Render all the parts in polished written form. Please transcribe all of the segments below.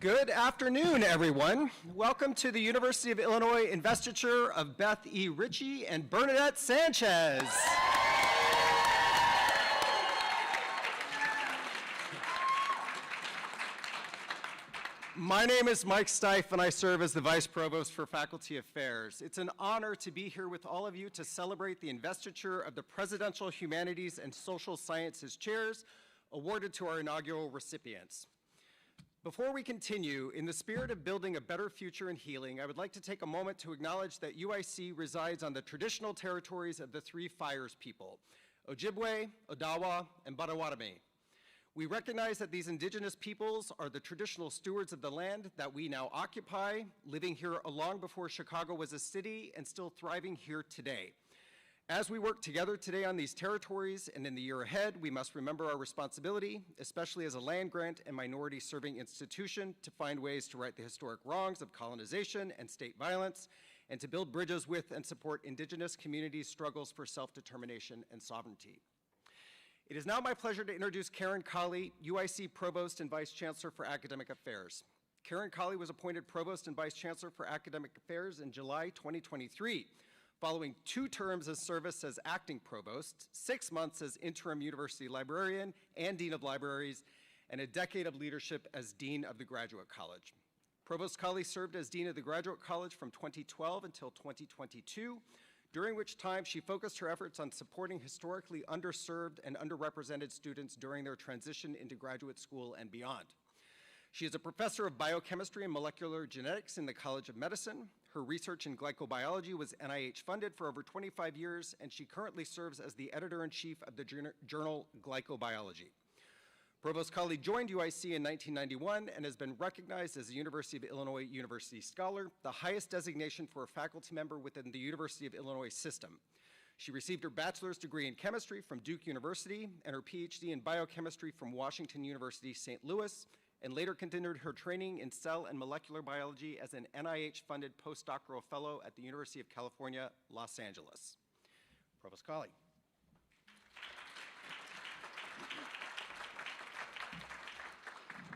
Good afternoon, everyone. Welcome to the University of Illinois Investiture of Beth E. Richie and Bernadette Sánchez. My name is Mike Stife, and I serve as the Vice Provost for Faculty Affairs. It's an honor to be here with all of you to celebrate the investiture of the Presidential Humanities and Social Sciences chairs awarded to our inaugural recipients. Before we continue, in the spirit of building a better future and healing, I would like to take a moment to acknowledge that UIC resides on the traditional territories of the three Fires people, Ojibwe, Odawa, and Potawatomi. We recognize that these indigenous peoples are the traditional stewards of the land that we now occupy, living here long before Chicago was a city and still thriving here today. As we work together today on these territories and in the year ahead, we must remember our responsibility, especially as a land-grant and minority-serving institution, to find ways to right the historic wrongs of colonization and state violence, and to build bridges with and support indigenous communities' struggles for self-determination and sovereignty. It is now my pleasure to introduce Karen Colley, UIC Provost and Vice Chancellor for Academic Affairs. Karen Colley was appointed Provost and Vice Chancellor for Academic Affairs in July 2023. Following 2 terms of service as acting provost, 6 months as interim university librarian and dean of libraries, and a decade of leadership as dean of the Graduate College. Provost Colley served as dean of the Graduate College from 2012 until 2022, during which time she focused her efforts on supporting historically underserved and underrepresented students during their transition into graduate school and beyond. She is a professor of biochemistry and molecular genetics in the College of Medicine. Her research in glycobiology was NIH funded for over 25 years, and she currently serves as the editor-in-chief of the journal Glycobiology. Provost Colley joined UIC in 1991 and has been recognized as a University of Illinois University Scholar, the highest designation for a faculty member within the University of Illinois system. She received her bachelor's degree in chemistry from Duke University and her PhD in biochemistry from Washington University, St. Louis, and later continued her training in cell and molecular biology as an NIH-funded postdoctoral fellow at the University of California, Los Angeles. Provost Colley.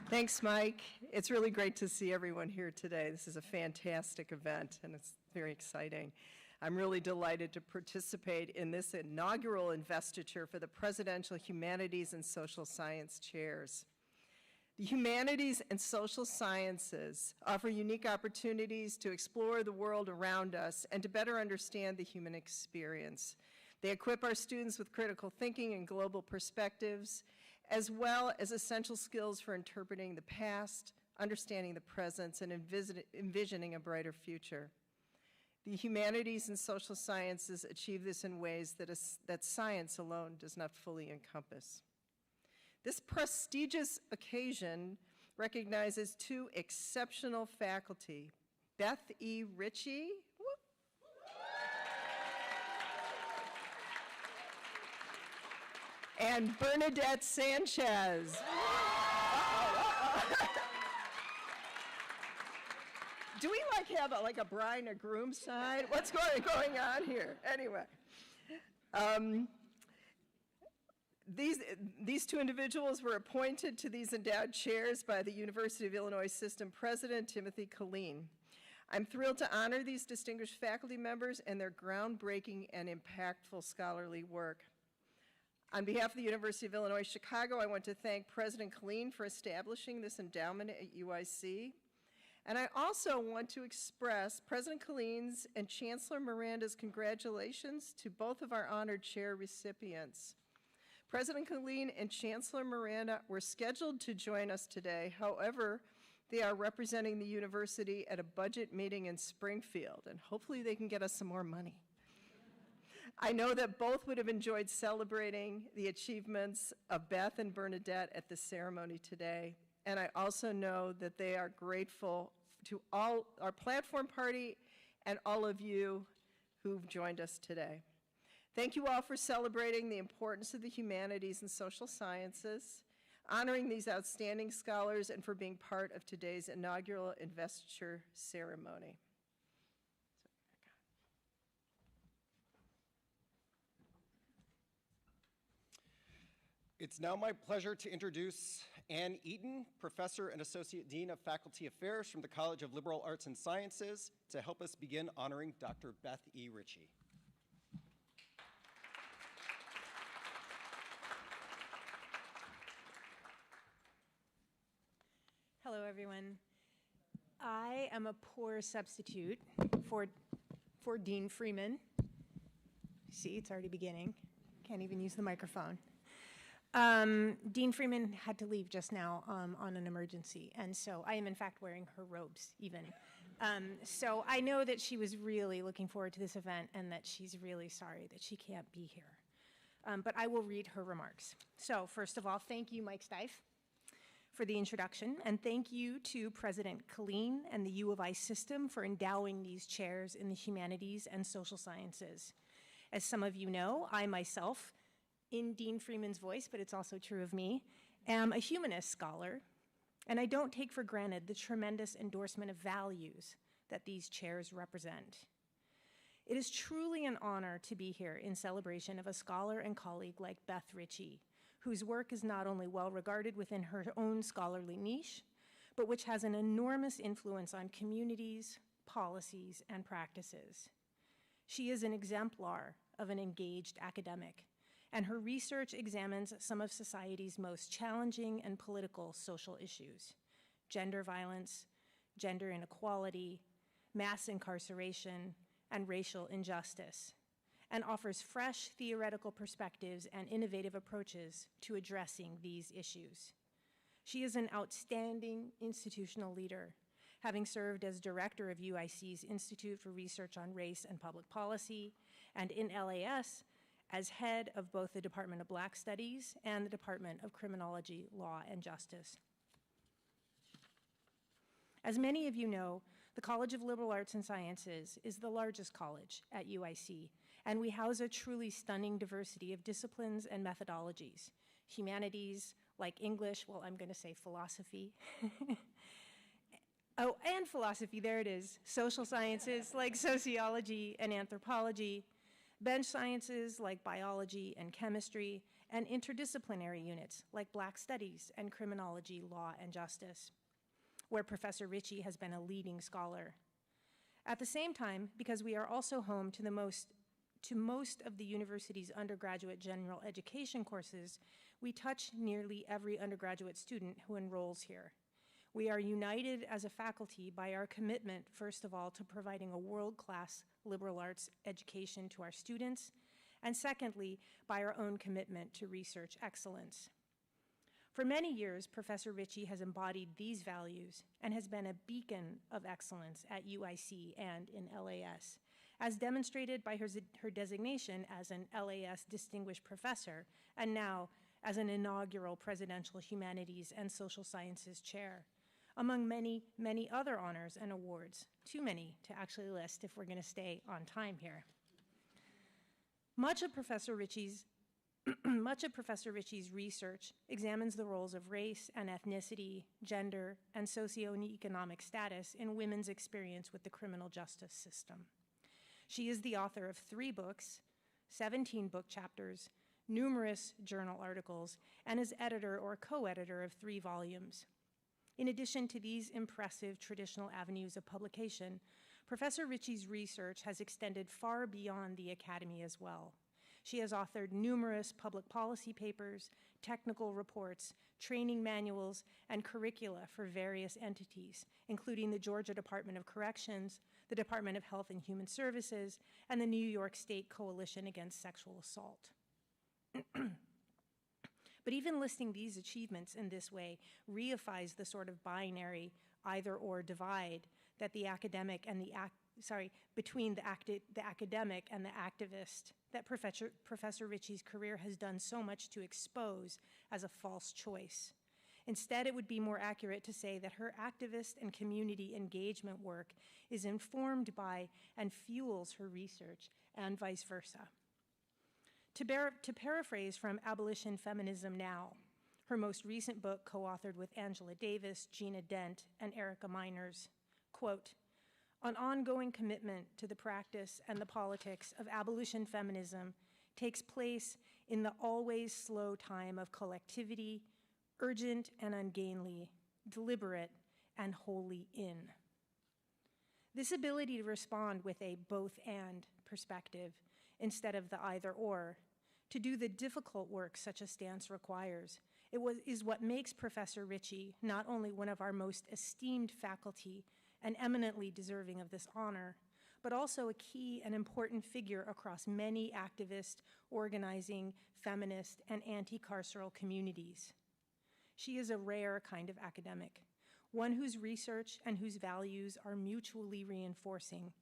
Thanks, Mike. It's really great to see everyone here today. This is a fantastic event, and it's very exciting. I'm really delighted to participate in this inaugural investiture for the Presidential Humanities and Social Science chairs. The humanities and social sciences offer unique opportunities to explore the world around us and to better understand the human experience. They equip our students with critical thinking and global perspectives, as well as essential skills for interpreting the past, understanding the present, and envisioning a brighter future. The humanities and social sciences achieve this in ways that science alone does not fully encompass. This prestigious occasion recognizes 2 exceptional faculty, Beth E. Richie, and Bernadette Sánchez. Do we have a bride and a groom side? What's going on here? Anyway. These 2 individuals were appointed to these endowed chairs by the University of Illinois System President, Timothy Killeen. I'm thrilled to honor these distinguished faculty members and their groundbreaking and impactful scholarly work. On behalf of the University of Illinois Chicago, I want to thank President Killeen for establishing this endowment at UIC. And I also want to express President Killeen's and Chancellor Miranda's congratulations to both of our honored chair recipients. President Killeen and Chancellor Miranda were scheduled to join us today. However, they are representing the university at a budget meeting in Springfield, and hopefully they can get us some more money. I know that both would have enjoyed celebrating the achievements of Beth and Bernadette at the ceremony today, and I also know that they are grateful to all our platform party and all of you who've joined us today. Thank you all for celebrating the importance of the humanities and social sciences, honoring these outstanding scholars, and for being part of today's inaugural investiture ceremony. It's now my pleasure to introduce Ann Eaton, Professor and Associate Dean of Faculty Affairs from the College of Liberal Arts and Sciences, to help us begin honoring Dr. Beth E. Richie. Hello, everyone. I am a poor substitute for Dean Freeman. See, it's already beginning. Can't even use the microphone. Dean Freeman had to leave just now on an emergency, and so I am in fact wearing her robes even. So I know that she was really looking forward to this event and that she's really sorry that she can't be here. But I will read her remarks. So first of all, thank you, Mike Steiff, for the introduction, and thank you to President Colleen and the U of I system for endowing these chairs in the humanities and social sciences. As some of you know, I myself, in Dean Freeman's voice, but it's also true of me, am a humanist scholar, and I don't take for granted the tremendous endorsement of values that these chairs represent. It is truly an honor to be here in celebration of a scholar and colleague like Beth Richie, whose work is not only well regarded within her own scholarly niche, but which has an enormous influence on communities, policies, and practices. She is an exemplar of an engaged academic, and her research examines some of society's most challenging and political social issues: gender violence, gender inequality, mass incarceration, and racial injustice, and offers fresh theoretical perspectives and innovative approaches to addressing these issues. She is an outstanding institutional leader, having served as director of UIC's Institute for Research on Race and Public Policy, and in LAS as head of both the Department of Black Studies and the Department of Criminology, Law, and Justice. As many of you know, the College of Liberal Arts and Sciences is the largest college at UIC, and we house a truly stunning diversity of disciplines and methodologies. Humanities, like English, well, I'm going to say philosophy. Oh, and philosophy, there it is. Social sciences, like sociology and anthropology. Bench sciences, like biology and chemistry. And interdisciplinary units, like Black Studies and Criminology, Law, and Justice, where Professor Richie has been a leading scholar. At the same time, because we are also home to most of the university's undergraduate general education courses, we touch nearly every undergraduate student who enrolls here. We are united as a faculty by our commitment, first of all, to providing a world-class liberal arts education to our students, and secondly, by our own commitment to research excellence. For many years, Professor Richie has embodied these values and has been a beacon of excellence at UIC and in LAS, as demonstrated by her designation as an LAS Distinguished Professor and now as an inaugural Presidential Humanities and Social Sciences Chair, among many, many other honors and awards, too many to actually list if we're going to stay on time here. Much of Professor Richie's research examines the roles of race and ethnicity, gender, and socioeconomic status in women's experience with the criminal justice system. She is the author of 3 books, 17 book chapters, numerous journal articles, and is editor or co-editor of 3 volumes. In addition to these impressive traditional avenues of publication, Professor Richie's research has extended far beyond the academy as well. She has authored numerous public policy papers, technical reports, training manuals, and curricula for various entities, including the Georgia Department of Corrections, the Department of Health and Human Services, and the New York State Coalition Against Sexual Assault. But even listing these achievements in this way reifies the sort of binary either-or divide that the academic and between the academic and the activist that Professor Richie's career has done so much to expose as a false choice. Instead, it would be more accurate to say that her activist and community engagement work is informed by and fuels her research, and vice versa. To paraphrase from Abolition Feminism Now, her most recent book co-authored with Angela Davis, Gina Dent, and Erica Miners, quote, "An ongoing commitment to the practice and the politics of abolition feminism takes place in the always slow time of collectivity, urgent and ungainly, deliberate and wholly in. This ability to respond with a both-and perspective instead of the either-or, to do the difficult work such a stance requires, is what makes Professor Richie not only one of our most esteemed faculty and eminently deserving of this honor, but also a key and important figure across many activist, organizing, feminist, and anti-carceral communities. She is a rare kind of academic, one whose research and whose values are mutually reinforcing,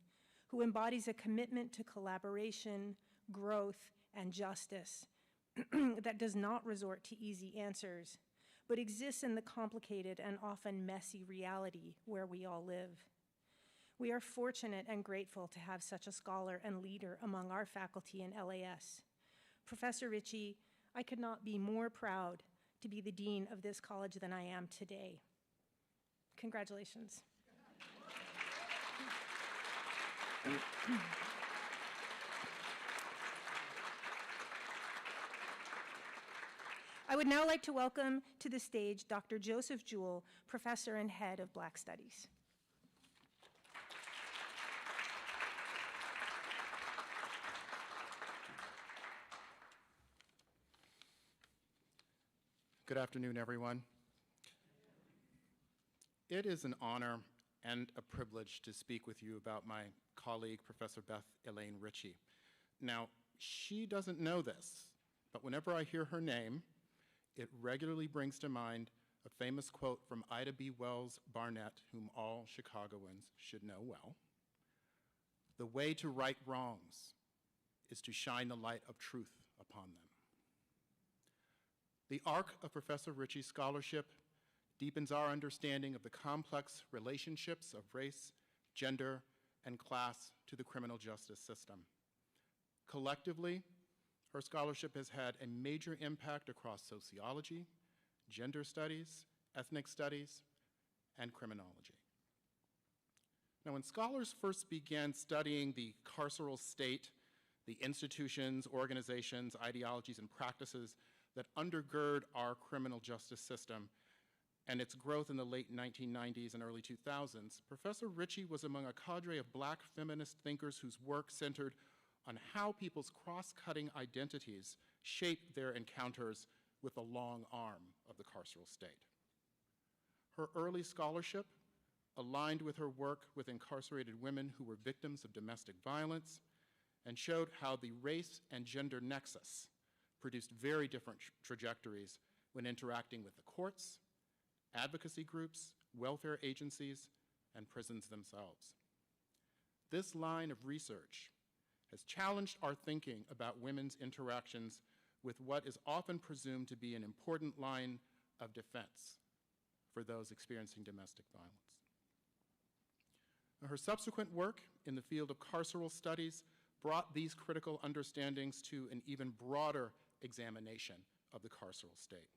who embodies a commitment to collaboration, growth, and justice that does not resort to easy answers, but exists in the complicated and often messy reality where we all live. We are fortunate and grateful to have such a scholar and leader among our faculty in LAS. Professor Richie, I could not be more proud to be the dean of this college than I am today. Congratulations. I would now like to welcome to the stage Dr. Joseph Jewell, professor and head of Black Studies. Good afternoon, everyone. It is an honor and a privilege to speak with you about my colleague, Professor Beth Elaine Richie. Now, she doesn't know this, but whenever I hear her name, it regularly brings to mind a famous quote from Ida B. Wells Barnett, whom all Chicagoans should know well. "The way to right wrongs is to shine the light of truth upon them." The arc of Professor Richie's scholarship deepens our understanding of the complex relationships of race, gender, and class to the criminal justice system. Collectively, her scholarship has had a major impact across sociology, gender studies, ethnic studies, and criminology. Now, when scholars first began studying the carceral state, the institutions, organizations, ideologies, and practices that undergird our criminal justice system and its growth in the late 1990s and early 2000s, Professor Richie was among a cadre of Black feminist thinkers whose work centered on how people's cross-cutting identities shape their encounters with the long arm of the carceral state. Her early scholarship aligned with her work with incarcerated women who were victims of domestic violence and showed how the race and gender nexus produced very different trajectories when interacting with the courts, advocacy groups, welfare agencies, and prisons themselves. This line of research has challenged our thinking about women's interactions with what is often presumed to be an important line of defense for those experiencing domestic violence. Her subsequent work in the field of carceral studies brought these critical understandings to an even broader examination of the carceral state.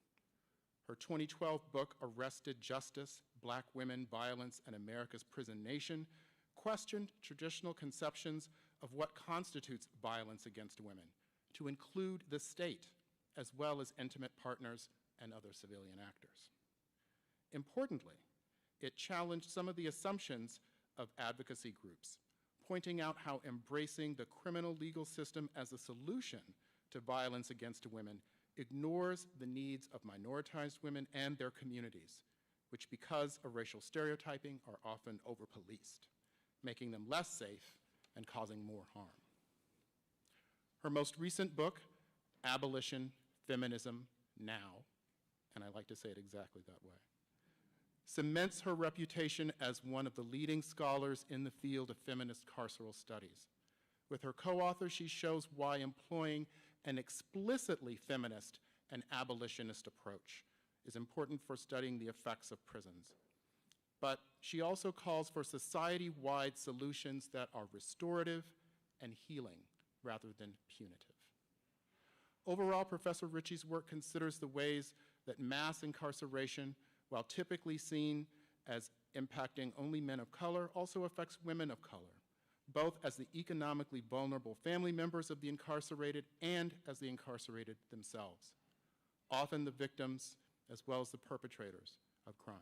Her 2012 book, Arrested Justice: Black Women, Violence, and America's Prison Nation, questioned traditional conceptions of what constitutes violence against women, to include the state, as well as intimate partners and other civilian actors. Importantly, it challenged some of the assumptions of advocacy groups, pointing out how embracing the criminal legal system as a solution to violence against women ignores the needs of minoritized women and their communities, which, because of racial stereotyping, are often over-policed, making them less safe and causing more harm. Her most recent book, Abolition, Feminism, Now, and I like to say it exactly that way, cements her reputation as one of the leading scholars in the field of feminist carceral studies. With her co-author, she shows why employing an explicitly feminist and abolitionist approach is important for studying the effects of prisons. But she also calls for society-wide solutions that are restorative and healing rather than punitive. Overall, Professor Richie's work considers the ways that mass incarceration, while typically seen as impacting only men of color, also affects women of color, both as the economically vulnerable family members of the incarcerated and as the incarcerated themselves, often the victims as well as the perpetrators of crime.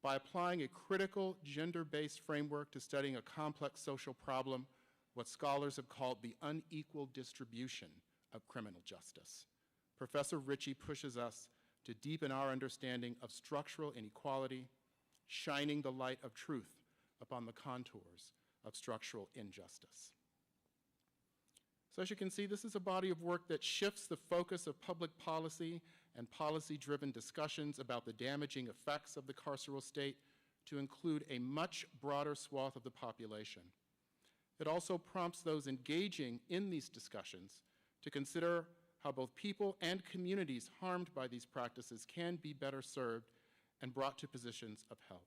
By applying a critical gender-based framework to studying a complex social problem, what scholars have called the unequal distribution of criminal justice, Professor Richie pushes us to deepen our understanding of structural inequality, shining the light of truth upon the contours of structural injustice. So as you can see, this is a body of work that shifts the focus of public policy and policy-driven discussions about the damaging effects of the carceral state to include a much broader swath of the population. It also prompts those engaging in these discussions to consider how both people and communities harmed by these practices can be better served and brought to positions of help.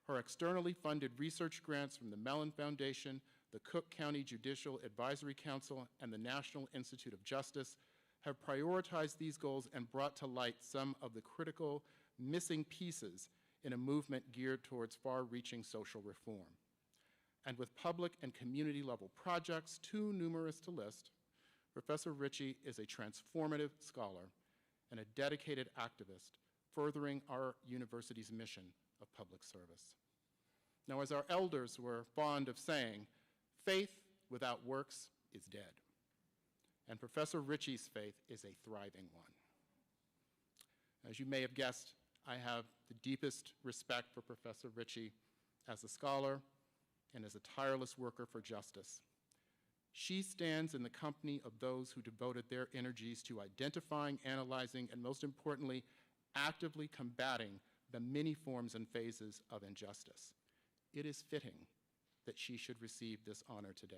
Her externally funded research grants from the Mellon Foundation, the Cook County Judicial Advisory Council, and the National Institute of Justice have prioritized these goals and brought to light some of the critical missing pieces in a movement geared towards far-reaching social reform. And with public and community level projects too numerous to list, Professor Richie is a transformative scholar and a dedicated activist furthering our university's mission of public service. Now, as our elders were fond of saying, faith without works is dead. And Professor Richie's faith is a thriving one. As you may have guessed, I have the deepest respect for Professor Richie as a scholar and as a tireless worker for justice. She stands in the company of those who devoted their energies to identifying, analyzing, and most importantly, actively combating the many forms and phases of injustice. It is fitting that she should receive this honor today.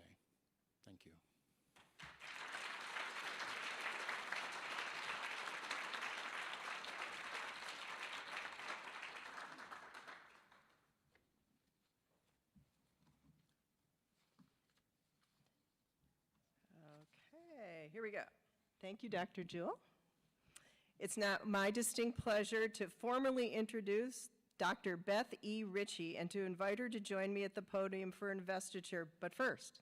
Thank you. Okay, here we go. Thank you, Dr. Jewell. It's now my distinct pleasure to formally introduce Dr. Beth E. Richie and to invite her to join me at the podium for investiture. But first,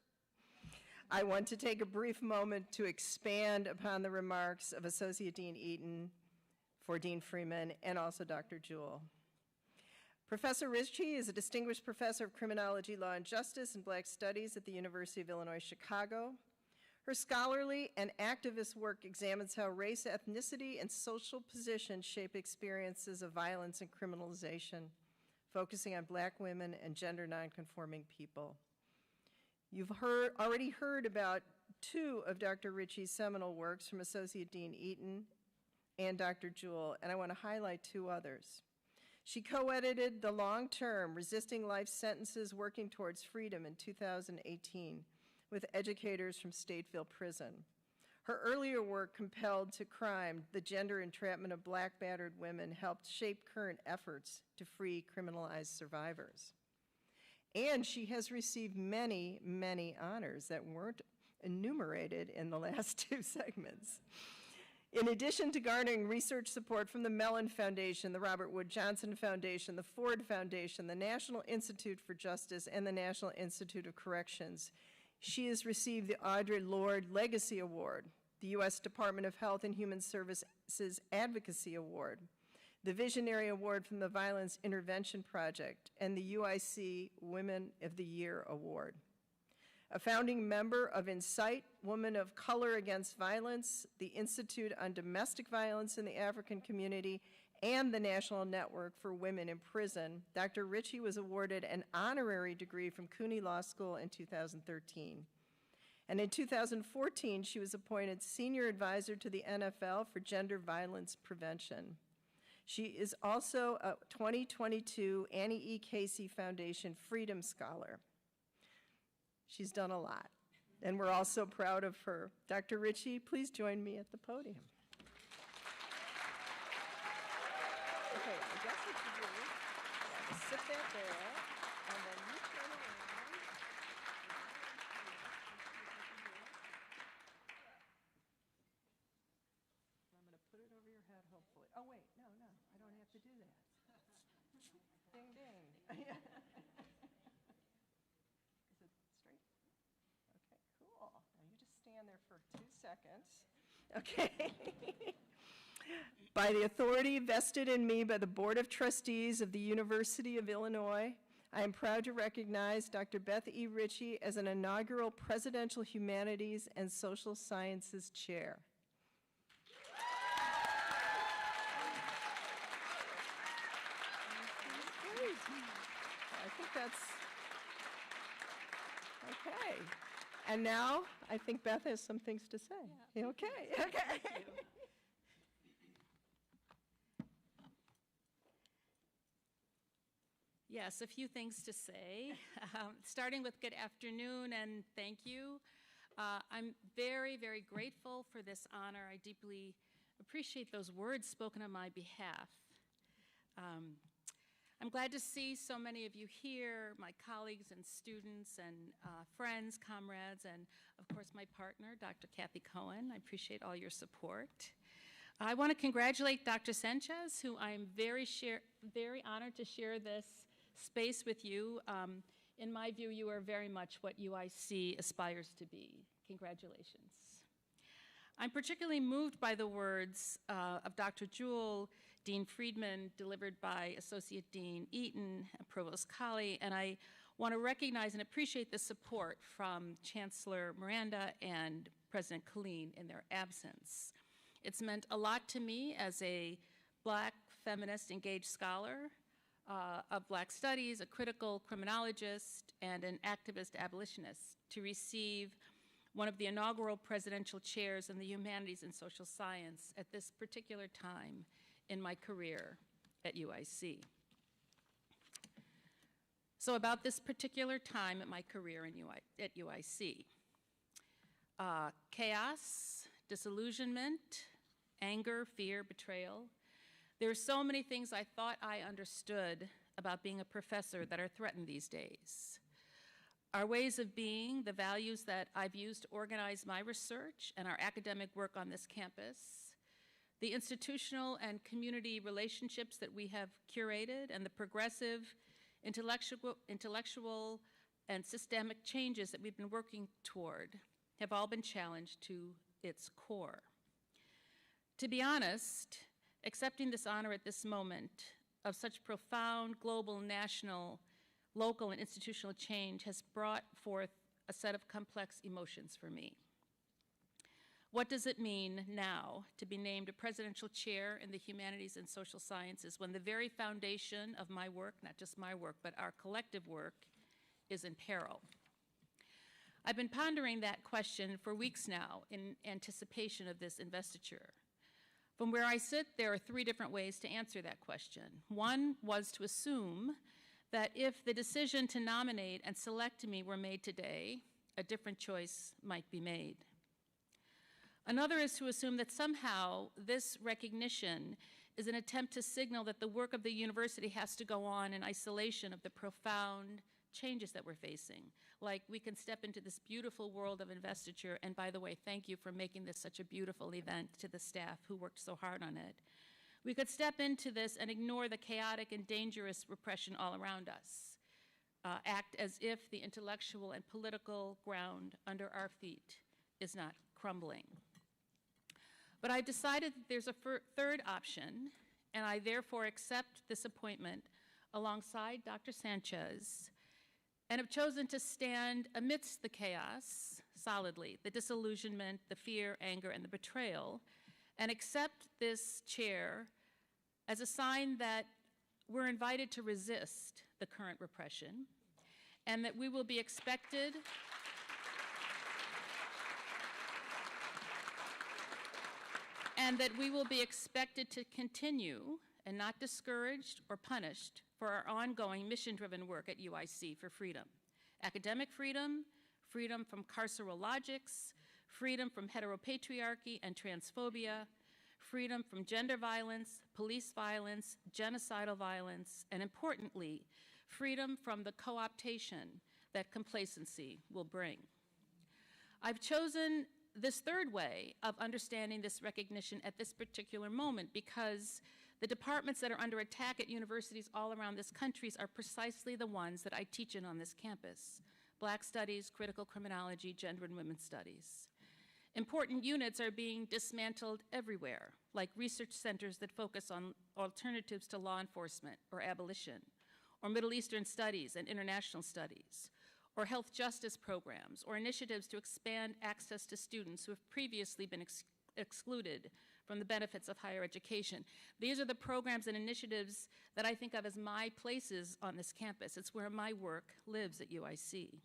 I want to take a brief moment to expand upon the remarks of Associate Dean Eaton for Dean Freeman and also Dr. Jewell. Professor Richie is a distinguished professor of criminology, law, and justice and Black studies at the University of Illinois, Chicago. Her scholarly and activist work examines how race, ethnicity, and social position shape experiences of violence and criminalization, focusing on Black women and gender nonconforming people. You've already heard about two of Dr. Richie's seminal works from Associate Dean Eaton and Dr. Jewell, and I want to highlight two others. She co-edited the long-term Resisting Life Sentences Working Towards Freedom in 2018 with educators from Stateville Prison. Her earlier work, Compelled to Crime, The Gender Entrapment of Black Battered Women, helped shape current efforts to free criminalized survivors. And she has received many, many honors that weren't enumerated in the last two segments. In addition to garnering research support from the Mellon Foundation, the Robert Wood Johnson Foundation, the Ford Foundation, the National Institute for Justice, and the National Institute of Corrections, she has received the Audre Lorde Legacy Award, the U.S. Department of Health and Human Services Advocacy Award, the Visionary Award from the Violence Intervention Project, and the UIC Women of the Year Award. A founding member of INCITE, Women of Color Against Violence, the Institute on Domestic Violence in the African Community, and the National Network for Women in Prison, Dr. Richie was awarded an honorary degree from CUNY Law School in 2013. And in 2014, she was appointed Senior Advisor to the NFL for Gender Violence Prevention. She is also a 2022 Annie E. Casey Foundation Freedom Scholar. She's done a lot, and we're all so proud of her. Dr. Richie, please join me at the podium. Okay, I guess what you do, sit that there, and then you turn around. I'm going to put it over your head, hopefully. Oh, wait, no, I don't have to do that. Ding, ding. Is it straight? Okay, cool. Now you just stand there for 2 seconds. Okay. By the authority vested in me by the Board of Trustees of the University of Illinois, I am proud to recognize Dr. Beth E. Richie as an inaugural Presidential Humanities and Social Sciences Chair. I think that's okay. And now, I think Beth has some things to say. Okay, okay. Yes, a few things to say. Starting with good afternoon and thank you. I'm very, very grateful for this honor. I deeply appreciate those words spoken on my behalf. I'm glad to see so many of you here, my colleagues and students and friends, comrades, and of course my partner, Dr. Kathy Cohen. I appreciate all your support. I want to congratulate Dr. Sánchez, who I'm very honored to share this space with you. In my view, you are very much what UIC aspires to be. Congratulations. I'm particularly moved by the words of Dr. Jewell, Dean Friedman, delivered by Associate Dean Eaton and Provost Colley, and I want to recognize and appreciate the support from Chancellor Miranda and President Colleen in their absence. It's meant a lot to me as a Black feminist engaged scholar of Black studies, a critical criminologist, and an activist abolitionist to receive one of the inaugural presidential chairs in the Humanities and Social Science at this particular time in my career at UIC. So about this particular time in my career at UIC. Chaos, disillusionment, anger, fear, betrayal. There are so many things I thought I understood about being a professor that are threatened these days. Our ways of being, the values that I've used to organize my research and our academic work on this campus, the institutional and community relationships that we have curated, and the progressive intellectual and systemic changes that we've been working toward have all been challenged to its core. To be honest, accepting this honor at this moment of such profound global, national, local, and institutional change has brought forth a set of complex emotions for me. What does it mean now to be named a presidential chair in the Humanities and Social Sciences when the very foundation of my work, not just my work, but our collective work, is in peril? I've been pondering that question for weeks now in anticipation of this investiture. From where I sit, there are three different ways to answer that question. One was to assume that if the decision to nominate and select me were made today, a different choice might be made. Another is to assume that somehow this recognition is an attempt to signal that the work of the university has to go on in isolation of the profound changes that we're facing. Like, we can step into this beautiful world of investiture, and by the way, thank you for making this such a beautiful event to the staff who worked so hard on it. We could step into this and ignore the chaotic and dangerous repression all around us, act as if the intellectual and political ground under our feet is not crumbling. But I've decided that there's a third option, and I therefore accept this appointment alongside Dr. Sánchez, and have chosen to stand amidst the chaos solidly, the disillusionment, the fear, anger, and the betrayal, and accept this chair as a sign that we're invited to resist the current repression, and that we will be expected to continue and not discouraged or punished for our ongoing mission-driven work at UIC for freedom. Academic freedom, freedom from carceral logics, freedom from heteropatriarchy and transphobia, freedom from gender violence, police violence, genocidal violence, and importantly, freedom from the co-optation that complacency will bring. I've chosen this third way of understanding this recognition at this particular moment because the departments that are under attack at universities all around this country are precisely the ones that I teach in on this campus: Black studies, critical criminology, gender and women's studies. Important units are being dismantled everywhere, like research centers that focus on alternatives to law enforcement or abolition, or Middle Eastern studies and international studies, or health justice programs, or initiatives to expand access to students who have previously been excluded from the benefits of higher education. These are the programs and initiatives that I think of as my places on this campus. It's where my work lives at UIC.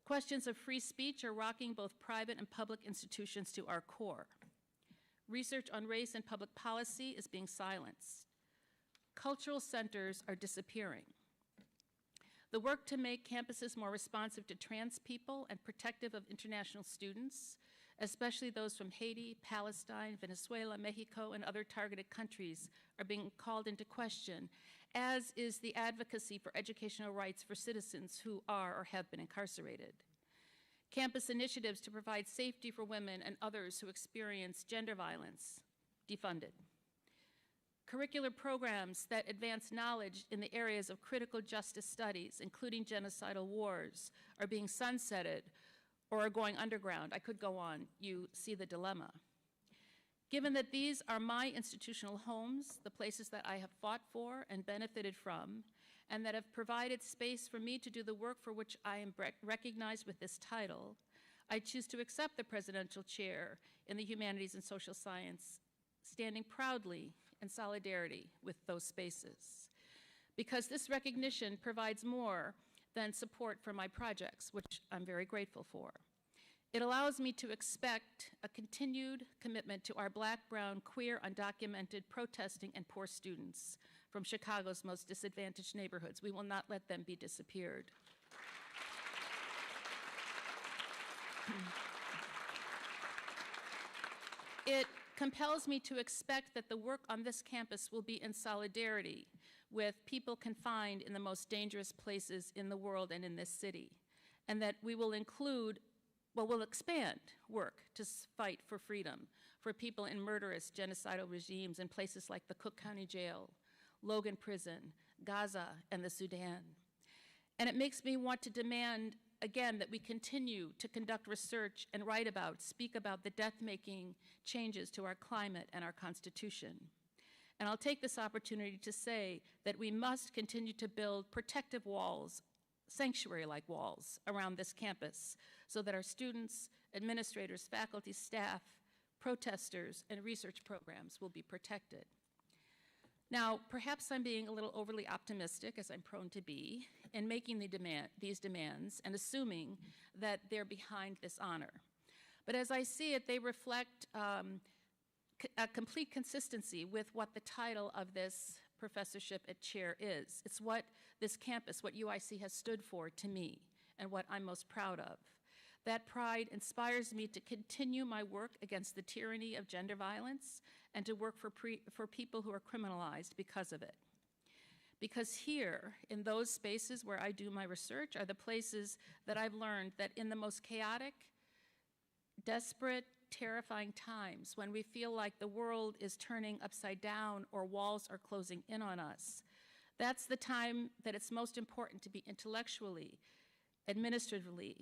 Questions of free speech are rocking both private and public institutions to our core. Research on race and public policy is being silenced. Cultural centers are disappearing. The work to make campuses more responsive to trans people and protective of international students, especially those from Haiti, Palestine, Venezuela, Mexico, and other targeted countries, are being called into question, as is the advocacy for educational rights for citizens who are or have been incarcerated. Campus initiatives to provide safety for women and others who experience gender violence, defunded. Curricular programs that advance knowledge in the areas of critical justice studies, including genocidal wars, are being sunsetted or are going underground. I could go on. You see the dilemma. Given that these are my institutional homes, the places that I have fought for and benefited from, and that have provided space for me to do the work for which I am recognized with this title, I choose to accept the presidential chair in the Humanities and Social Science, standing proudly in solidarity with those spaces. Because this recognition provides more than support for my projects, which I'm very grateful for. It allows me to expect a continued commitment to our Black, brown, queer, undocumented, protesting, and poor students from Chicago's most disadvantaged neighborhoods. We will not let them be disappeared. It compels me to expect that the work on this campus will be in solidarity with people confined in the most dangerous places in the world and in this city, and that we will we'll expand work to fight for freedom for people in murderous genocidal regimes in places like the Cook County Jail, Logan Prison, Gaza, and the Sudan. And it makes me want to demand, again, that we continue to conduct research and write about, speak about the death-making changes to our climate and our Constitution. And I'll take this opportunity to say that we must continue to build protective walls, sanctuary-like walls around this campus so that our students, administrators, faculty, staff, protesters, and research programs will be protected. Now, perhaps I'm being a little overly optimistic, as I'm prone to be, in making these demands and assuming that they're behind this honor. But as I see it, they reflect a complete consistency with what the title of this professorship at chair is. It's what this campus, what UIC has stood for to me, and what I'm most proud of. That pride inspires me to continue my work against the tyranny of gender violence and to work for people who are criminalized because of it. Because here, in those spaces where I do my research, are the places that I've learned that in the most chaotic, desperate, terrifying times, when we feel like the world is turning upside down or walls are closing in on us, that's the time that it's most important to be intellectually, administratively,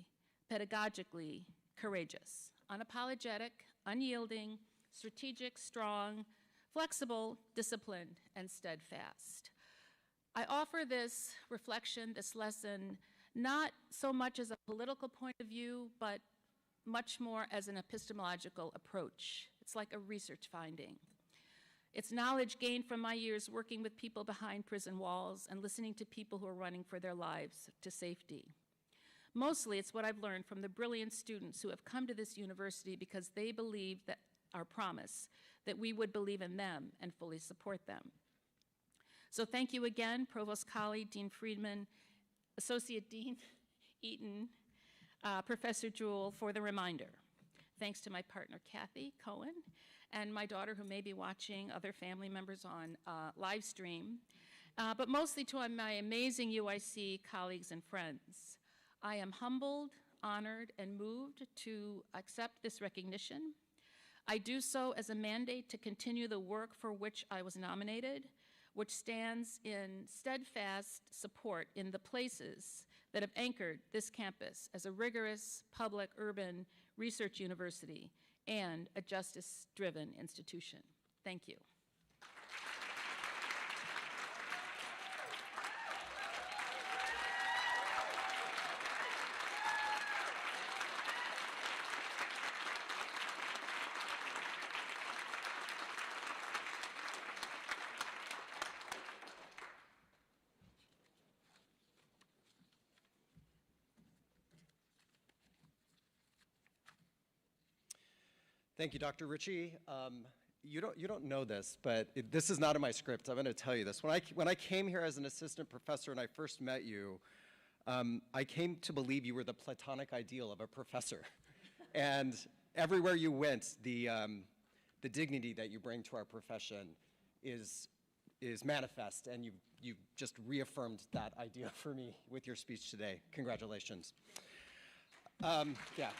pedagogically courageous, unapologetic, unyielding, strategic, strong, flexible, disciplined, and steadfast. I offer this reflection, this lesson, not so much as a political point of view, but much more as an epistemological approach. It's like a research finding. It's knowledge gained from my years working with people behind prison walls and listening to people who are running for their lives to safety. Mostly, it's what I've learned from the brilliant students who have come to this university because they believed that our promise, that we would believe in them and fully support them. So thank you again, Provost Colley, Dean Friedman, Associate Dean Eaton, Professor Jewell, for the reminder. Thanks to my partner, Kathy Cohen, and my daughter, who may be watching, other family members on live stream, but mostly to my amazing UIC colleagues and friends. I am humbled, honored, and moved to accept this recognition. I do so as a mandate to continue the work for which I was nominated, which stands in steadfast support in the places that have anchored this campus as a rigorous, public, urban research university, and a justice-driven institution. Thank you. Thank you, Dr. Richie. You don't know this, but this is not in my script. I'm going to tell you this. When I came here as an assistant professor and I first met you, I came to believe you were the platonic ideal of a professor. And everywhere you went, the dignity that you bring to our profession is manifest, and you've just reaffirmed that idea for me with your speech today. Congratulations. Yeah.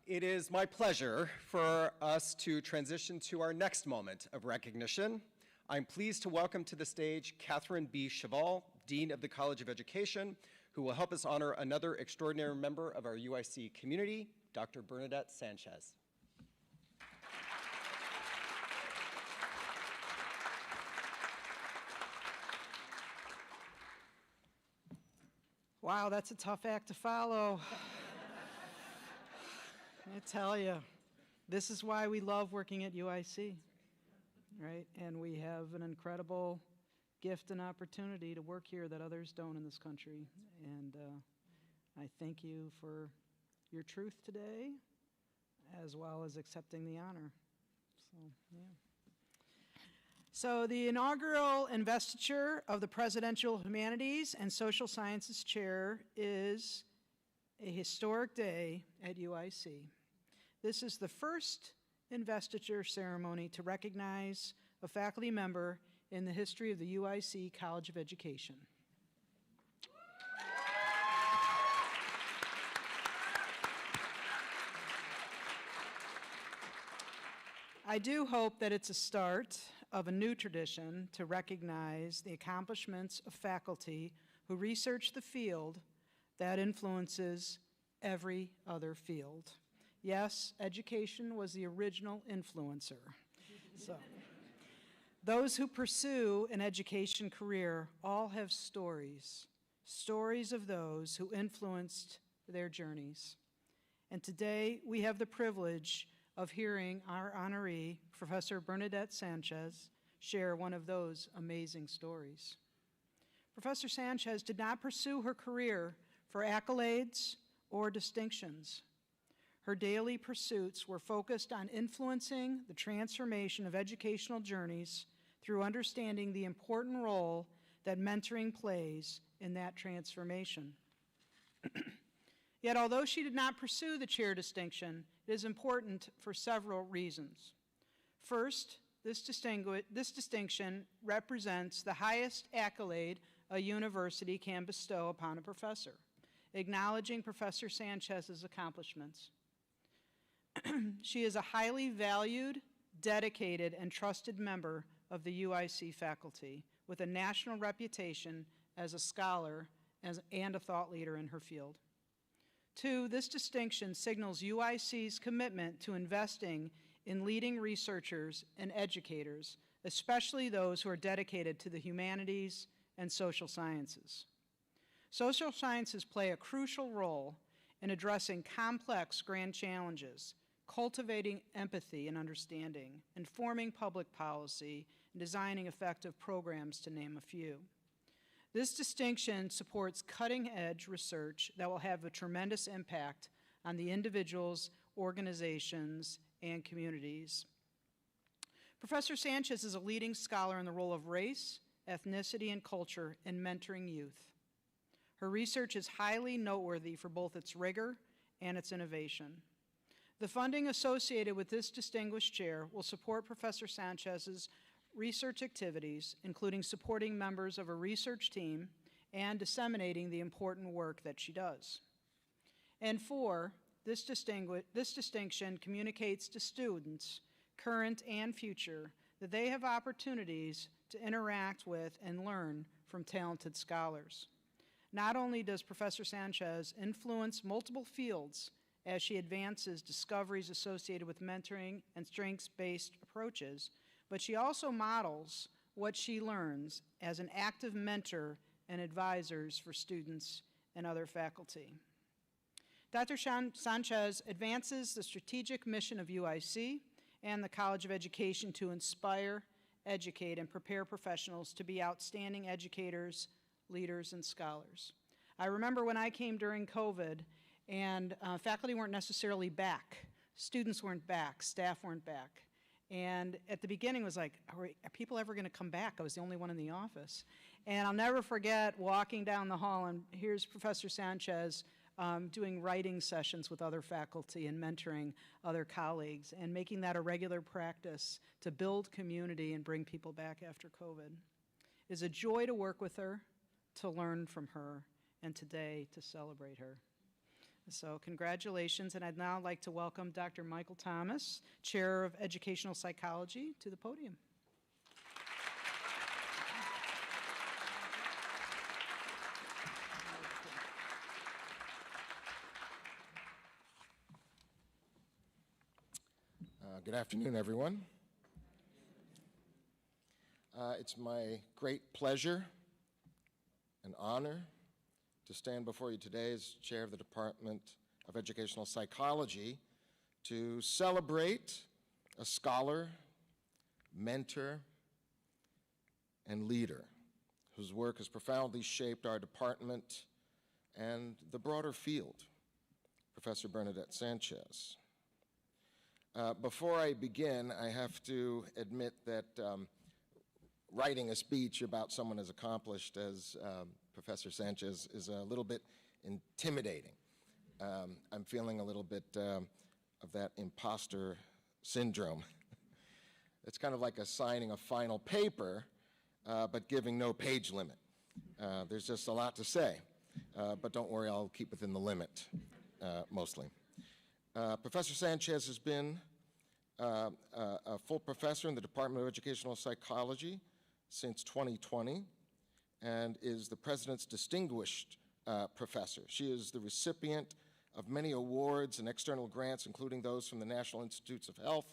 It is my pleasure for us to transition to our next moment of recognition. I'm pleased to welcome to the stage Catherine B. Cheval, Dean of the College of Education, who will help us honor another extraordinary member of our UIC community, Dr. Bernadette Sánchez. Wow, that's a tough act to follow. I tell you, this is why we love working at UIC, right? And we have an incredible gift and opportunity to work here that others don't in this country. And I thank you for your truth today, as well as accepting the honor. So, yeah. So the inaugural investiture of the Presidential Humanities and Social Sciences Chair is a historic day at UIC. This is the first investiture ceremony to recognize a faculty member in the history of the UIC College of Education. I do hope that it's a start of a new tradition to recognize the accomplishments of faculty who research the field that influences every other field. Yes, education was the original influencer. So, those who pursue an education career all have stories of those who influenced their journeys. And today, we have the privilege of hearing our honoree, Professor Bernadette Sánchez, share one of those amazing stories. Professor Sánchez did not pursue her career for accolades or distinctions. Her daily pursuits were focused on influencing the transformation of educational journeys through understanding the important role that mentoring plays in that transformation. Yet, although she did not pursue the chair distinction, it is important for several reasons. First, this distinction represents the highest accolade a university can bestow upon a professor, acknowledging Professor Sánchez's accomplishments. She is a highly valued, dedicated, and trusted member of the UIC faculty with a national reputation as a scholar and a thought leader in her field. Two, this distinction signals UIC's commitment to investing in leading researchers and educators, especially those who are dedicated to the humanities and social sciences. Social sciences play a crucial role in addressing complex grand challenges, cultivating empathy and understanding, informing public policy, and designing effective programs, to name a few. This distinction supports cutting-edge research that will have a tremendous impact on the individuals, organizations, and communities. Professor Sánchez is a leading scholar in the role of race, ethnicity, and culture in mentoring youth. Her research is highly noteworthy for both its rigor and its innovation. The funding associated with this distinguished chair will support Professor Sánchez's research activities, including supporting members of a research team and disseminating the important work that she does. And four, this distinction communicates to students, current and future, that they have opportunities to interact with and learn from talented scholars. Not only does Professor Sánchez influence multiple fields as she advances discoveries associated with mentoring and strengths-based approaches, but she also models what she learns as an active mentor and advisors for students and other faculty. Dr. Sánchez advances the strategic mission of UIC and the College of Education to inspire, educate, and prepare professionals to be outstanding educators, leaders, and scholars. I remember when I came during COVID, and faculty weren't necessarily back. Students weren't back, staff weren't back. And at the beginning it was like, are people ever gonna come back? I was the only one in the office. And I'll never forget walking down the hall, and here's Professor Sánchez doing writing sessions with other faculty and mentoring other colleagues and making that a regular practice to build community and bring people back after COVID. It is a joy to work with her, to learn from her, and today to celebrate her. So congratulations, and I'd now like to welcome Dr. Michael Thomas, Chair of Educational Psychology, to the podium. Good afternoon, everyone. It's my great pleasure and honor to stand before you today as Chair of the Department of Educational Psychology to celebrate a scholar, mentor, and leader whose work has profoundly shaped our department and the broader field, Professor Bernadette Sánchez. Before I begin, I have to admit that writing a speech about someone as accomplished as Professor Sánchez is a little bit intimidating. I'm feeling a little bit of that imposter syndrome. It's kind of like assigning a final paper, but giving no page limit. There's just a lot to say, but don't worry, I'll keep within the limit, mostly. Professor Sánchez has been a full professor in the Department of Educational Psychology since 2020 and is the President's Distinguished Professor. She is the recipient of many awards and external grants, including those from the National Institutes of Health,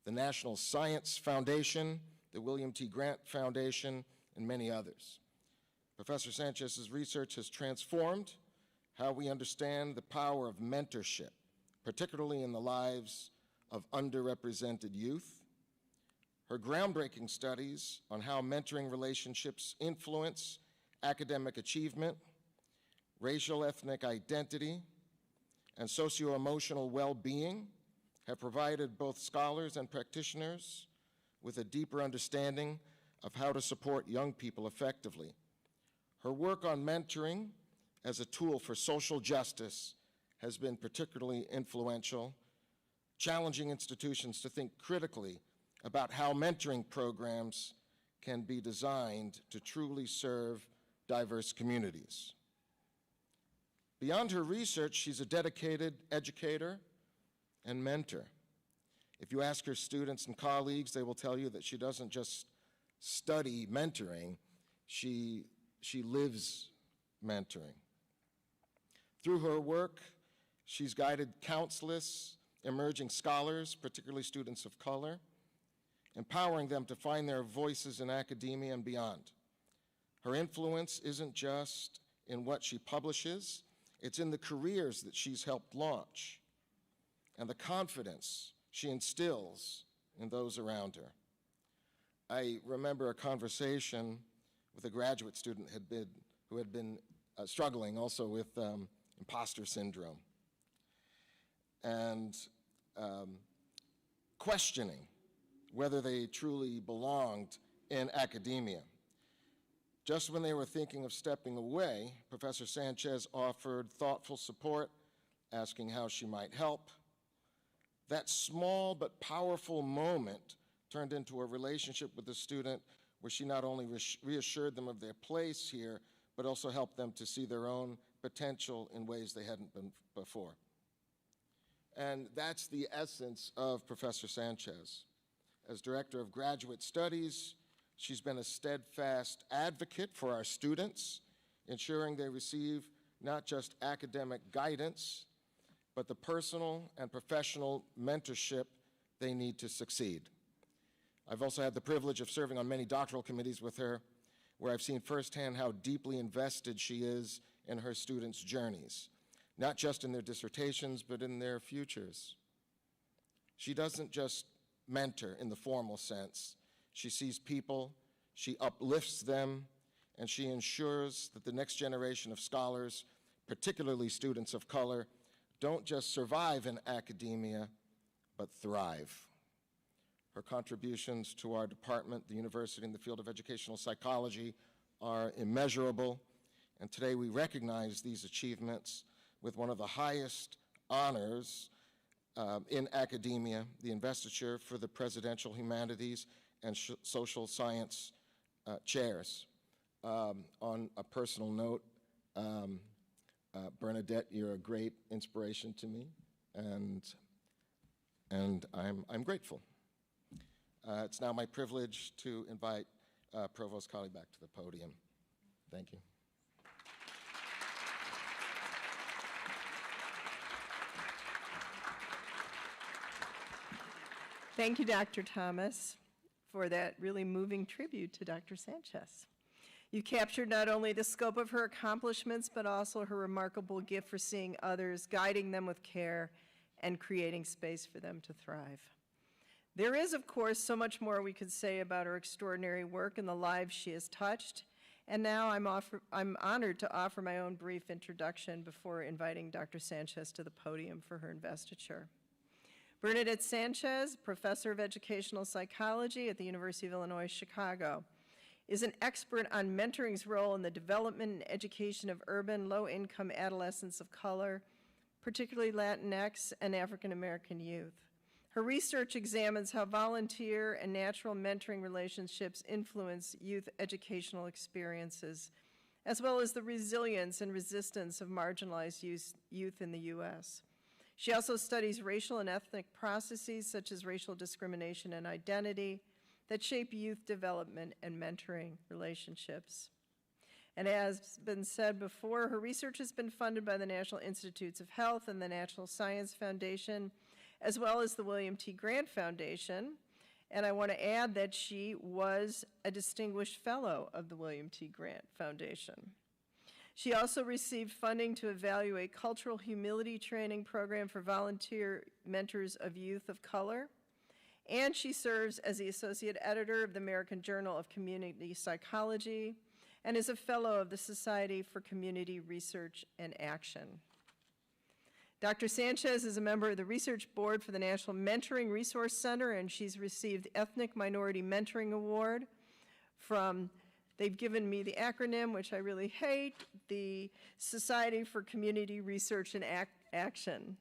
the National Science Foundation, the William T. Grant Foundation, and many others. Professor Sánchez's research has transformed how we understand the power of mentorship, particularly in the lives of underrepresented youth. Her groundbreaking studies on how mentoring relationships influence academic achievement, racial ethnic identity, and socio-emotional well-being have provided both scholars and practitioners with a deeper understanding of how to support young people effectively. Her work on mentoring as a tool for social justice has been particularly influential, challenging institutions to think critically about how mentoring programs can be designed to truly serve diverse communities. Beyond her research, she's a dedicated educator and mentor. If you ask her students and colleagues, they will tell you that she doesn't just study mentoring, she lives mentoring. Through her work, she's guided countless emerging scholars, particularly students of color, empowering them to find their voices in academia and beyond. Her influence isn't just in what she publishes, it's in the careers that she's helped launch and the confidence she instills in those around her. I remember a conversation with a graduate student who had been struggling also with imposter syndrome and questioning whether they truly belonged in academia. Just when they were thinking of stepping away, Professor Sánchez offered thoughtful support, asking how she might help. That small but powerful moment turned into a relationship with the student where she not only reassured them of their place here, but also helped them to see their own potential in ways they hadn't been before. And that's the essence of Professor Sánchez. As Director of Graduate Studies, she's been a steadfast advocate for our students ensuring they receive not just academic guidance, but the personal and professional mentorship they need to succeed. I've also had the privilege of serving on many doctoral committees with her, where I've seen firsthand how deeply invested she is in her students' journeys, not just in their dissertations, but in their futures. She doesn't just mentor in the formal sense. She sees people, she uplifts them, and she ensures that the next generation of scholars, particularly students of color, don't just survive in academia, but thrive. Her contributions to our department, the university, in the field of educational psychology are immeasurable, and today we recognize these achievements with one of the highest honors in academia, the investiture for the Presidential Humanities and Social Science chairs. On a personal note, Bernadette, you're a great inspiration to me, and I'm grateful. It's now my privilege to invite Provost Colley back to the podium. Thank you. Thank you, Dr. Thomas, for that really moving tribute to Dr. Sánchez. You captured not only the scope of her accomplishments, but also her remarkable gift for seeing others, guiding them with care, and creating space for them to thrive. There is, of course, so much more we could say about her extraordinary work and the lives she has touched, and now I'm honored to offer my own brief introduction before inviting Dr. Sánchez to the podium for her investiture. Bernadette Sánchez, professor of educational psychology at the University of Illinois, Chicago, is an expert on mentoring's role in the development and education of urban, low-income adolescents of color, particularly Latinx and African American youth. Her research examines how volunteer and natural mentoring relationships influence youth educational experiences, as well as the resilience and resistance of marginalized youth in the U.S. She also studies racial and ethnic processes such as racial discrimination and identity that shape youth development and mentoring relationships. And as been said before, her research has been funded by the National Institutes of Health and the National Science Foundation, as well as the William T. Grant Foundation. And I want to add that she was a distinguished fellow of the William T. Grant Foundation. She also received funding to evaluate cultural humility training program for volunteer mentors of youth of color. And she serves as the associate editor of the American Journal of Community Psychology and is a fellow of the Society for Community Research and Action. Dr. Sánchez is a member of the research board for the National Mentoring Resource Center, and she's received the Ethnic Minority Mentoring Award from, they've given me the acronym, which I really hate, the Society for Community Research and Action.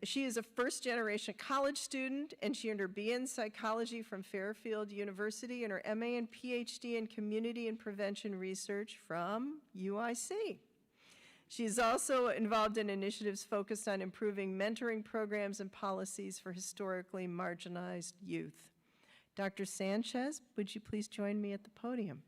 She is a first-generation college student, and she earned her BA in psychology from Fairfield University and her MA and PhD in community and prevention research from UIC. She is also involved in initiatives focused on improving mentoring programs and policies for historically marginalized youth. Dr. Sánchez, would you please join me at the podium?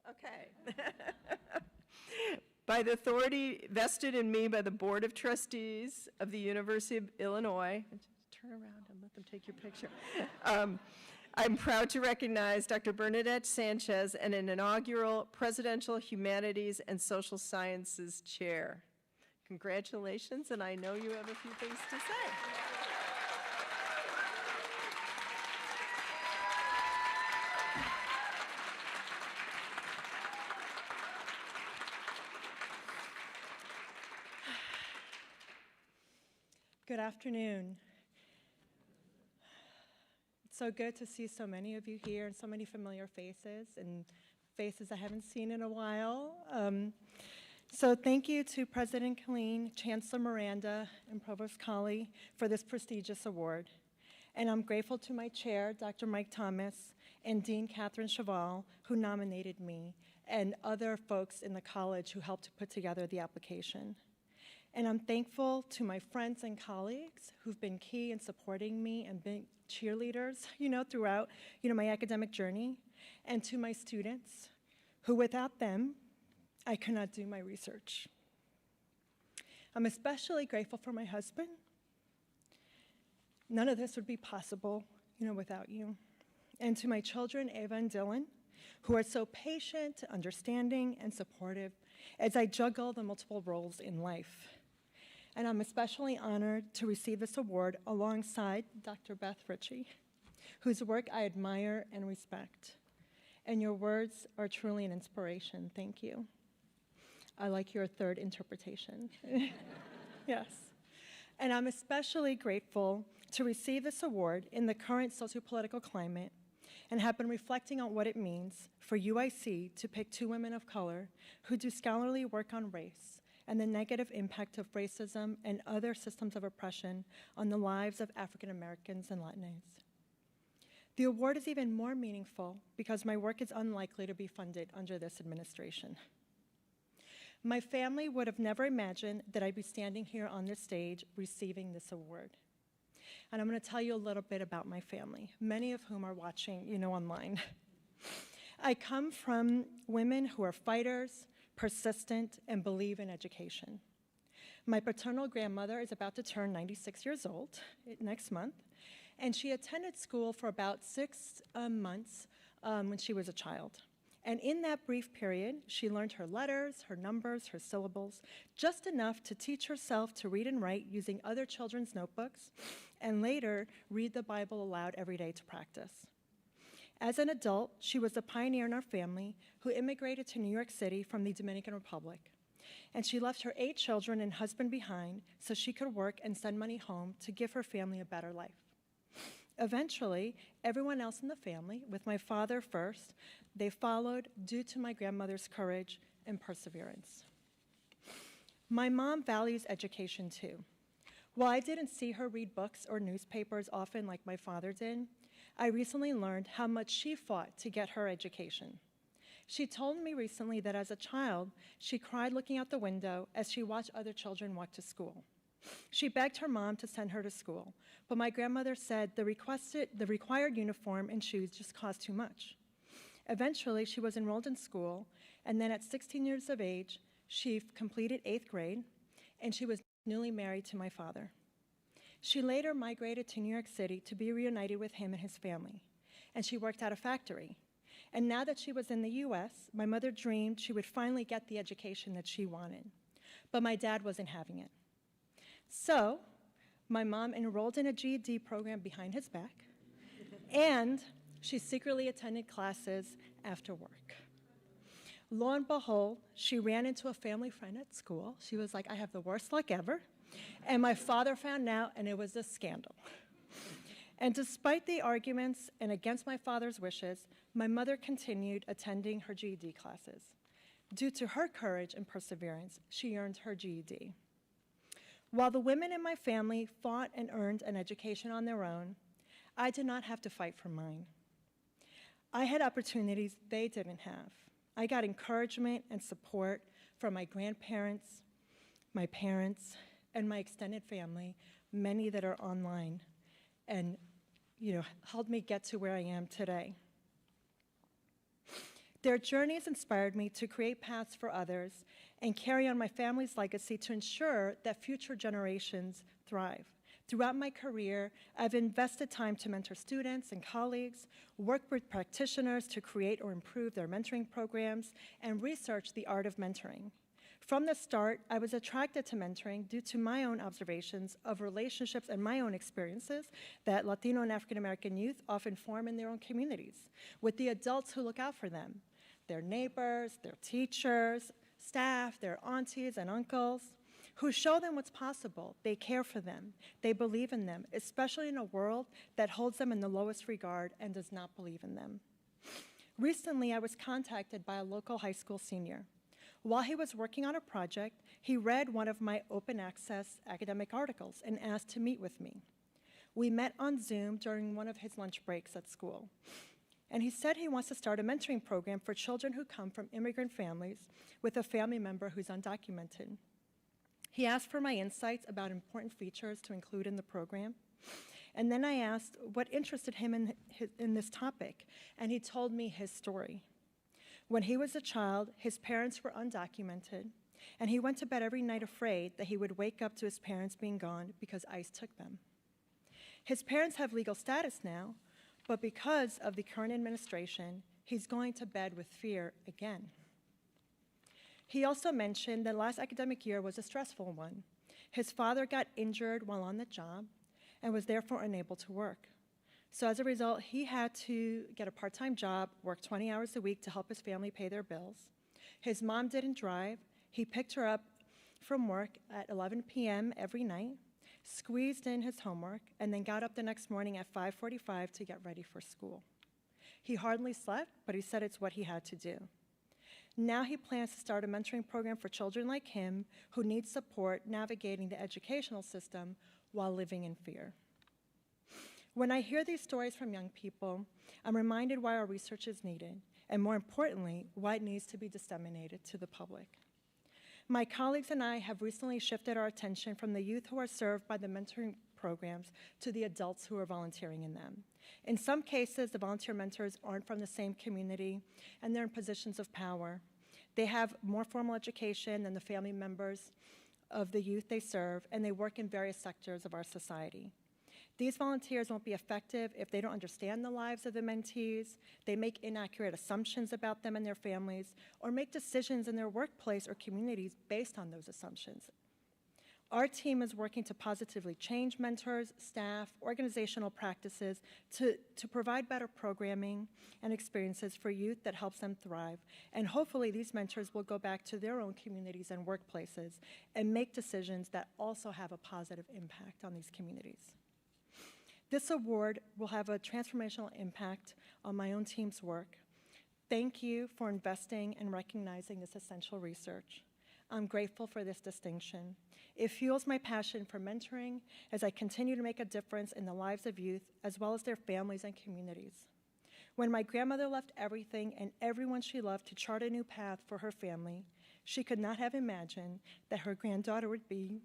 Okay. By the authority vested in me by the Board of Trustees of the University of Illinois, turn around and let them take your picture. I'm proud to recognize Dr. Bernadette Sánchez and an inaugural Presidential Humanities and Social Sciences Chair. Congratulations, and I know you have a few things to say. Good afternoon. It's so good to see so many of you here and so many familiar faces and faces I haven't seen in a while. So thank you to President Killeen, Chancellor Miranda, and Provost Colley for this prestigious award. And I'm grateful to my chair, Dr. Mike Thomas, and Dean Catherine Cheval, who nominated me, and other folks in the college who helped to put together the application. And I'm thankful to my friends and colleagues who've been key in supporting me and being cheerleaders, throughout, my academic journey, and to my students, who without them, I could not do my research. I'm especially grateful for my husband. None of this would be possible, without you. And to my children, Ava and Dylan, who are so patient, understanding, and supportive as I juggle the multiple roles in life. And I'm especially honored to receive this award alongside Dr. Beth Richie, whose work I admire and respect. And your words are truly an inspiration. Thank you. I like your third interpretation. Yes. And I'm especially grateful to receive this award in the current sociopolitical climate and have been reflecting on what it means for UIC to pick two women of color who do scholarly work on race and the negative impact of racism and other systems of oppression on the lives of African Americans and Latinos. The award is even more meaningful because my work is unlikely to be funded under this administration. My family would have never imagined that I'd be standing here on this stage receiving this award. And I'm going to tell you a little bit about my family, many of whom are watching, online. I come from women who are fighters, persistent, and believe in education. My paternal grandmother is about to turn 96 years old next month, and she attended school for about 6 months when she was a child. And in that brief period, she learned her letters, her numbers, her syllables, just enough to teach herself to read and write using other children's notebooks, and later read the Bible aloud every day to practice. As an adult, she was a pioneer in our family who immigrated to New York City from the Dominican Republic. And she left her 8 children and husband behind so she could work and send money home to give her family a better life. Eventually, everyone else in the family, with my father first, they followed due to my grandmother's courage and perseverance. My mom values education too. While I didn't see her read books or newspapers often like my father did, I recently learned how much she fought to get her education. She told me recently that as a child, she cried looking out the window as she watched other children walk to school. She begged her mom to send her to school, but my grandmother said the required uniform and shoes just cost too much. Eventually, she was enrolled in school, and then at 16 years of age, she completed 8th grade, and she was newly married to my father. She later migrated to New York City to be reunited with him and his family, and she worked at a factory. And now that she was in the US, my mother dreamed she would finally get the education that she wanted, but my dad wasn't having it. So, my mom enrolled in a GED program behind his back, and she secretly attended classes after work. Lo and behold, she ran into a family friend at school. She was like, I have the worst luck ever. And my father found out, and it was a scandal. And despite the arguments and against my father's wishes, my mother continued attending her GED classes. Due to her courage and perseverance, she earned her GED. While the women in my family fought and earned an education on their own, I did not have to fight for mine. I had opportunities they didn't have. I got encouragement and support from my grandparents, my parents, and my extended family, many that are online, and helped me get to where I am today. Their journeys inspired me to create paths for others and carry on my family's legacy to ensure that future generations thrive. Throughout my career, I've invested time to mentor students and colleagues, work with practitioners to create or improve their mentoring programs, and research the art of mentoring. From the start, I was attracted to mentoring due to my own observations of relationships and my own experiences that Latino and African American youth often form in their own communities, with the adults who look out for them, their neighbors, their teachers, staff, their aunties and uncles, who show them what's possible. They care for them. They believe in them, especially in a world that holds them in the lowest regard and does not believe in them. Recently, I was contacted by a local high school senior. While he was working on a project, he read one of my open access academic articles and asked to meet with me. We met on Zoom during one of his lunch breaks at school. And he said he wants to start a mentoring program for children who come from immigrant families with a family member who's undocumented. He asked for my insights about important features to include in the program. And then I asked what interested him in this topic, and he told me his story. When he was a child, his parents were undocumented, and he went to bed every night afraid that he would wake up to his parents being gone because ICE took them. His parents have legal status now, but because of the current administration, he's going to bed with fear again. He also mentioned that last academic year was a stressful one. His father got injured while on the job and was therefore unable to work. So as a result, he had to get a part-time job, work 20 hours a week to help his family pay their bills. His mom didn't drive. He picked her up from work at 11 p.m. every night, squeezed in his homework, and then got up the next morning at 5:45 to get ready for school. He hardly slept, but he said it's what he had to do. Now he plans to start a mentoring program for children like him who need support navigating the educational system while living in fear. When I hear these stories from young people, I'm reminded why our research is needed, and more importantly, why it needs to be disseminated to the public. My colleagues and I have recently shifted our attention from the youth who are served by the mentoring programs to the adults who are volunteering in them. In some cases, the volunteer mentors aren't from the same community, and they're in positions of power. They have more formal education than the family members of the youth they serve, and they work in various sectors of our society. These volunteers won't be effective if they don't understand the lives of the mentees, they make inaccurate assumptions about them and their families, or make decisions in their workplace or communities based on those assumptions. Our team is working to positively change mentors, staff, organizational practices to provide better programming and experiences for youth that helps them thrive. And hopefully these mentors will go back to their own communities and workplaces and make decisions that also have a positive impact on these communities. This award will have a transformational impact on my own team's work. Thank you for investing and recognizing this essential research. I'm grateful for this distinction. It fuels my passion for mentoring as I continue to make a difference in the lives of youth as well as their families and communities. When my grandmother left everything and everyone she loved to chart a new path for her family, she could not have imagined that her granddaughter would be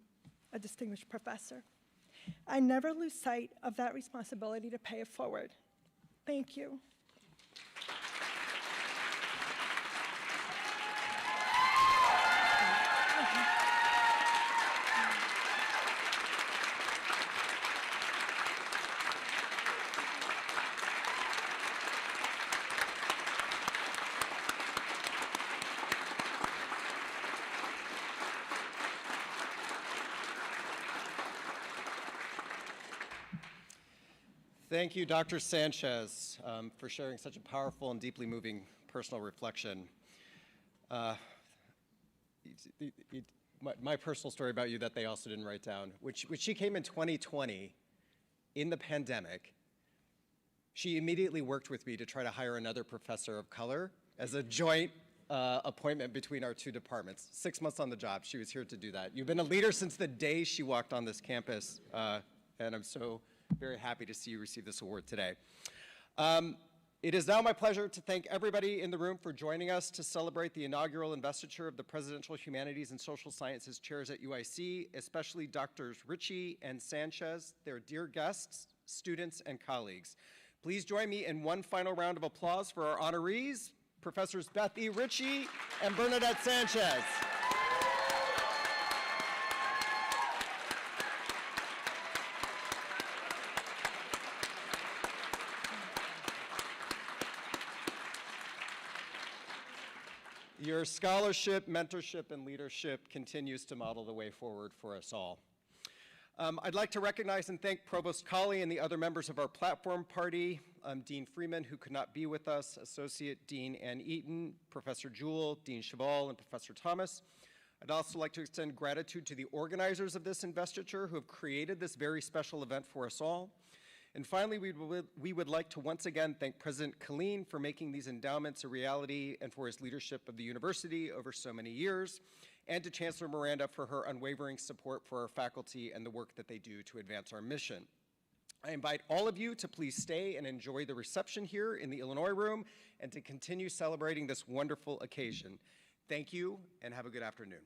a distinguished professor. I never lose sight of that responsibility to pay it forward. Thank you. Thank you, Dr. Sánchez, for sharing such a powerful and deeply moving personal reflection. My personal story about you that they also didn't write down, which she came in 2020 in the pandemic. She immediately worked with me to try to hire another professor of color as a joint appointment between our two departments. 6 months on the job, she was here to do that. You've been a leader since the day she walked on this campus, and I'm so very happy to see you receive this award today. It is now my pleasure to thank everybody in the room for joining us to celebrate the inaugural investiture of the Presidential Humanities and Social Sciences chairs at UIC, especially Drs. Richie and Sánchez, their dear guests, students, and colleagues. Please join me in one final round of applause for our honorees, Professors Beth E. Richie and Bernadette Sánchez. Your scholarship, mentorship, and leadership continues to model the way forward for us all. I'd like to recognize and thank Provost Colley and the other members of our platform party, Dean Freeman, who could not be with us, Associate Dean Ann Eaton, Professor Jewell, Dean Cheval, and Professor Thomas. I'd also like to extend gratitude to the organizers of this investiture who have created this very special event for us all. And finally, we would like to once again thank President Killeen for making these endowments a reality and for his leadership of the university over so many years, and to Chancellor Miranda for her unwavering support for our faculty and the work that they do to advance our mission. I invite all of you to please stay and enjoy the reception here in the Illinois Room and to continue celebrating this wonderful occasion. Thank you, and have a good afternoon.